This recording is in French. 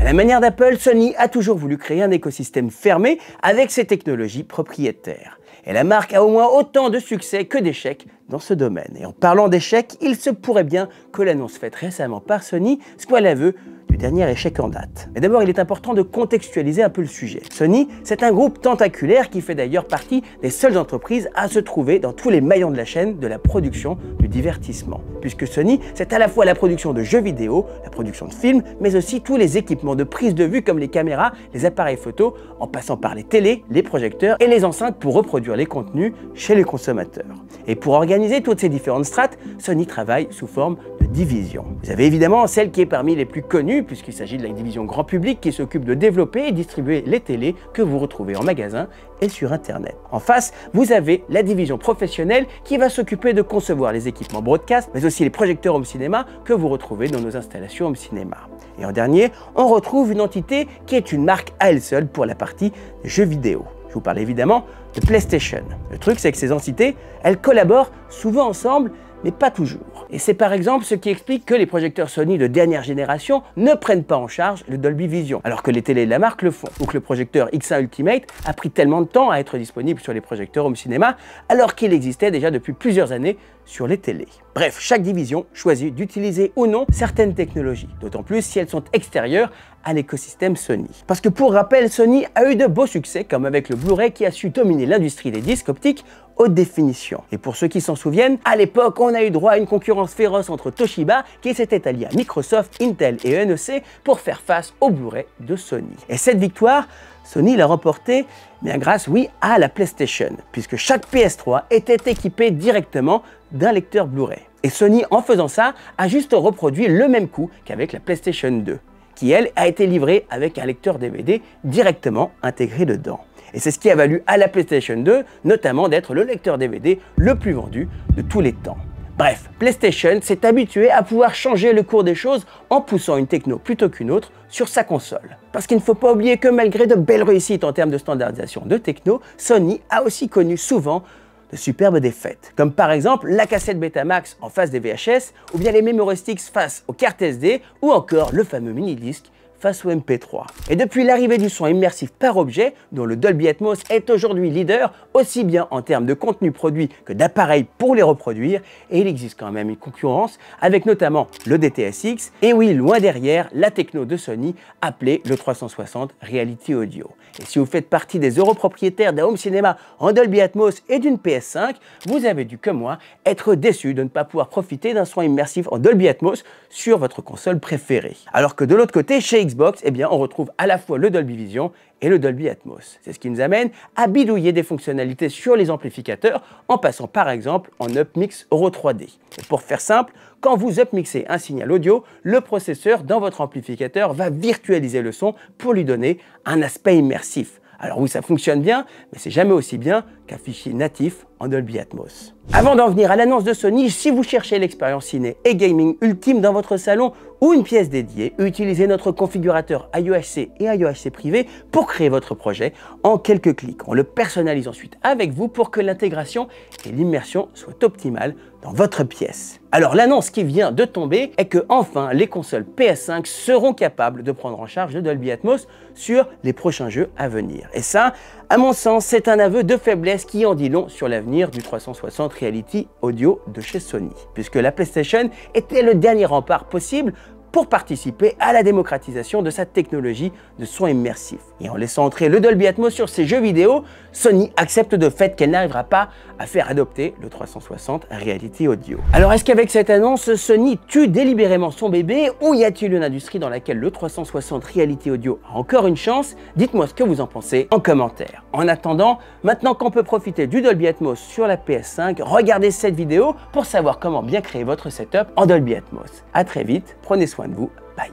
la manière d'Apple, Sony a toujours voulu créer un écosystème fermé avec ses technologies propriétaires. Et la marque a au moins autant de succès que d'échecs dans ce domaine. Et en parlant d'échecs, il se pourrait bien que l'annonce faite récemment par Sony soit l'aveu du dernier échec en date. Mais d'abord, il est important de contextualiser un peu le sujet. Sony, c'est un groupe tentaculaire qui fait d'ailleurs partie des seules entreprises à se trouver dans tous les maillons de la chaîne de la production du divertissement. Puisque Sony, c'est à la fois la production de jeux vidéo, la production de films, mais aussi tous les équipements de prise de vue comme les caméras, les appareils photo, en passant par les télés, les projecteurs et les enceintes pour reproduire les contenus chez les consommateurs. Et pour organiser toutes ces différentes strates, Sony travaille sous forme de divisions. Vous avez évidemment celle qui est parmi les plus connues, puisqu'il s'agit de la division grand public qui s'occupe de développer et distribuer les télés que vous retrouvez en magasin et sur Internet. En face, vous avez la division professionnelle qui va s'occuper de concevoir les équipements broadcast, mais aussi les projecteurs home cinéma que vous retrouvez dans nos installations home cinéma. Et en dernier, on retrouve une entité qui est une marque à elle seule pour la partie des jeux vidéo. Je vous parle évidemment de PlayStation. Le truc, c'est que ces entités, elles collaborent souvent ensemble, mais pas toujours. Et c'est par exemple ce qui explique que les projecteurs Sony de dernière génération ne prennent pas en charge le Dolby Vision, alors que les télés de la marque le font, ou que le projecteur X1 Ultimate a pris tellement de temps à être disponible sur les projecteurs home cinéma, alors qu'il existait déjà depuis plusieurs années sur les télés. Bref, chaque division choisit d'utiliser ou non certaines technologies, d'autant plus si elles sont extérieures à l'écosystème Sony. Parce que pour rappel, Sony a eu de beaux succès, comme avec le Blu-ray qui a su dominer l'industrie des disques optiques haute définition. Et pour ceux qui s'en souviennent, à l'époque, on a eu droit à une concurrence féroce entre Toshiba, qui s'était allié à Microsoft, Intel et NEC pour faire face au Blu-ray de Sony. Et cette victoire, Sony l'a remportée, bien grâce, oui, à la PlayStation, puisque chaque PS3 était équipé directement d'un lecteur Blu-ray. Et Sony, en faisant ça, a juste reproduit le même coup qu'avec la PlayStation 2, qui elle a été livrée avec un lecteur DVD directement intégré dedans. Et c'est ce qui a valu à la PlayStation 2, notamment d'être le lecteur DVD le plus vendu de tous les temps. Bref, PlayStation s'est habitué à pouvoir changer le cours des choses en poussant une techno plutôt qu'une autre sur sa console. Parce qu'il ne faut pas oublier que malgré de belles réussites en termes de standardisation de techno, Sony a aussi connu souvent de superbes défaites, comme par exemple la cassette Betamax en face des VHS, ou bien les memory sticks face aux cartes SD, ou encore le fameux mini-disque face au MP3. Et depuis l'arrivée du son immersif par objet, dont le Dolby Atmos est aujourd'hui leader, aussi bien en termes de contenu produit que d'appareils pour les reproduire, et il existe quand même une concurrence avec notamment le DTS:X, et oui, loin derrière, la techno de Sony appelée le 360 Reality Audio. Et si vous faites partie des propriétaires d'un home cinéma en Dolby Atmos et d'une PS5, vous avez dû, comme moi, être déçu de ne pas pouvoir profiter d'un son immersif en Dolby Atmos sur votre console préférée. Alors que de l'autre côté, chez Xbox, eh bien, on retrouve à la fois le Dolby Vision et le Dolby Atmos. C'est ce qui nous amène à bidouiller des fonctionnalités sur les amplificateurs en passant par exemple en UpMix Euro 3D. Et pour faire simple, quand vous upmixez un signal audio, le processeur dans votre amplificateur va virtualiser le son pour lui donner un aspect immersif. Alors oui, ça fonctionne bien, mais c'est jamais aussi bien qu'un fichier natif en Dolby Atmos. Avant d'en venir à l'annonce de Sony, si vous cherchez l'expérience ciné et gaming ultime dans votre salon ou une pièce dédiée, utilisez notre configurateur IOHC et IOHC privé pour créer votre projet en quelques clics. On le personnalise ensuite avec vous pour que l'intégration et l'immersion soient optimales dans votre pièce. Alors l'annonce qui vient de tomber est que enfin les consoles PS5 seront capables de prendre en charge le Dolby Atmos sur les prochains jeux à venir. Et ça, à mon sens, c'est un aveu de faiblesse qui en dit long sur l'avenir du 360 Reality Audio de chez Sony, puisque la PlayStation était le dernier rempart possible pour participer à la démocratisation de sa technologie de son immersif. Et en laissant entrer le Dolby Atmos sur ses jeux vidéo, Sony accepte de fait qu'elle n'arrivera pas à faire adopter le 360 Reality Audio. Alors est-ce qu'avec cette annonce, Sony tue délibérément son bébé ou y a-t-il une industrie dans laquelle le 360 Reality Audio a encore une chance? Dites-moi ce que vous en pensez en commentaire. En attendant, maintenant qu'on peut profiter du Dolby Atmos sur la PS5, regardez cette vidéo pour savoir comment bien créer votre setup en Dolby Atmos. A très vite, prenez soin de vous. Bye.